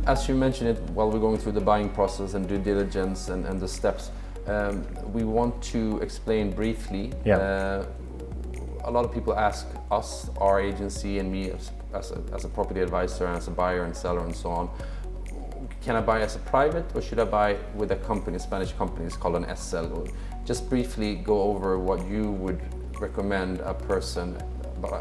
as you mentioned it, while we're going through the buying process and due diligence and the steps, we want to explain briefly. A lot of people ask us, our agency, and me as a property advisor, as a buyer and seller and so on, can I buy as a private or should I buy with a company, a Spanish company, it's called an SL? Just briefly go over what you would recommend a person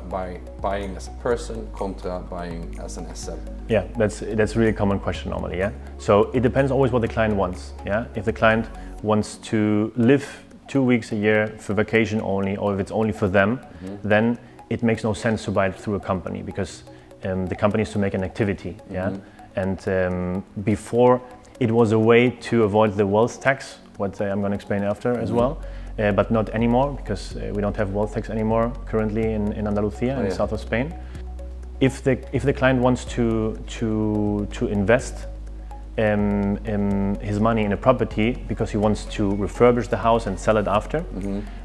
by buying as a person contra buying as an SL. Yeah, that's a really common question normally, yeah? So it depends always what the client wants, yeah? If the client wants to live 2 weeks a year for vacation only, or if it's only for them, then it makes no sense to buy it through a company because the company is to make an activity, yeah? And before it was a way to avoid the wealth tax, what I'm going to explain after as well, but not anymore because we don't have wealth tax anymore currently in Andalusia, in the south of Spain. If the client wants to invest his money in a property because he wants to refurbish the house and sell it after,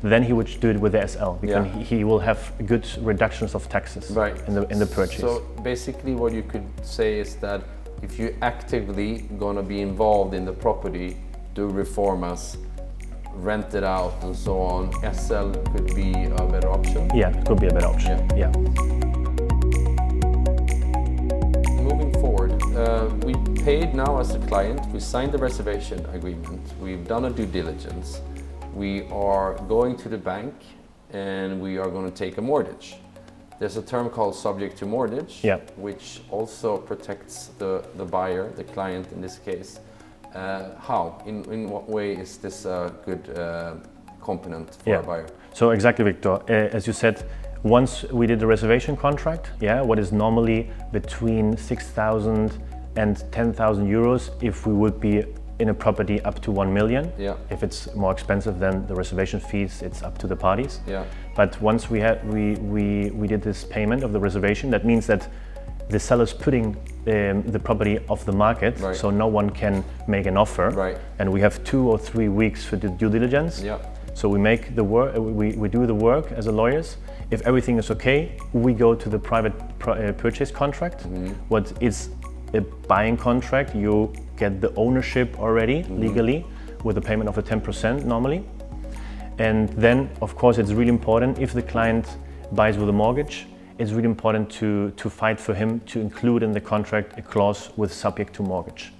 then he would do it with the SL because he will have good reductions of taxes in the purchase. So basically what you could say is that if you're actively going to be involved in the property, do reformas, rent it out and so on, SL could be a better option? Yeah, it could be a better option, yeah. Moving forward, we paid now as a client, we signed the reservation agreement, we've done a due diligence, we are going to the bank and we are going to take a mortgage. There's a term called subject to mortgage, which also protects the buyer, the client in this case. How? In what way is this a good component for a buyer? So exactly, Victor. As you said, once we did the reservation contract, what is normally between 6,000 and 10,000 euros if we would be in a property up to 1 million. If it's more expensive than the reservation fees, it's up to the parties. But once we did this payment of the reservation, that means that the seller's putting the property off the market, so no one can make an offer, and we have 2 or 3 weeks for the due diligence. So we make the work, we do the work as a lawyers. If everything is okay, we go to the private purchase contract. What is a buying contract? You get the ownership already legally with a payment of a 10% normally. And then, of course, it's really important if the client buys with a mortgage, it's really important to fight for him to include in the contract a clause with subject to mortgage.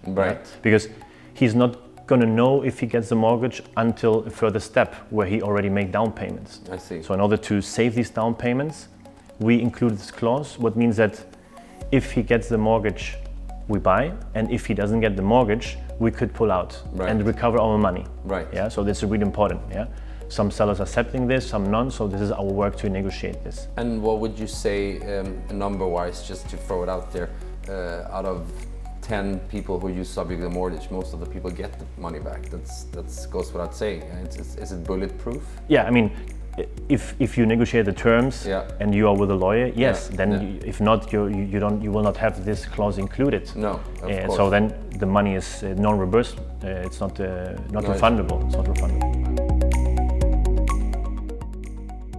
Because he's not going to know if he gets the mortgage until a further step where he already made down payments. I see. So in order to save these down payments, we include this clause, what means that if he gets the mortgage, we buy, and if he doesn't get the mortgage, we could pull out and recover our money. Yeah, so this is really important. Yeah. Some sellers are accepting this, some non, so this is our work to negotiate this. And what would you say, number-wise, just to throw it out there, out of 10 people who use subject to mortgage, most of the people get the money back? That goes without saying. Is it bulletproof? Yeah, I mean, if you negotiate the terms and you are with a lawyer, yes. Then if not, you will not have this clause included. No, of course. So then the money is non-reversible. It's not refundable. It's not refundable.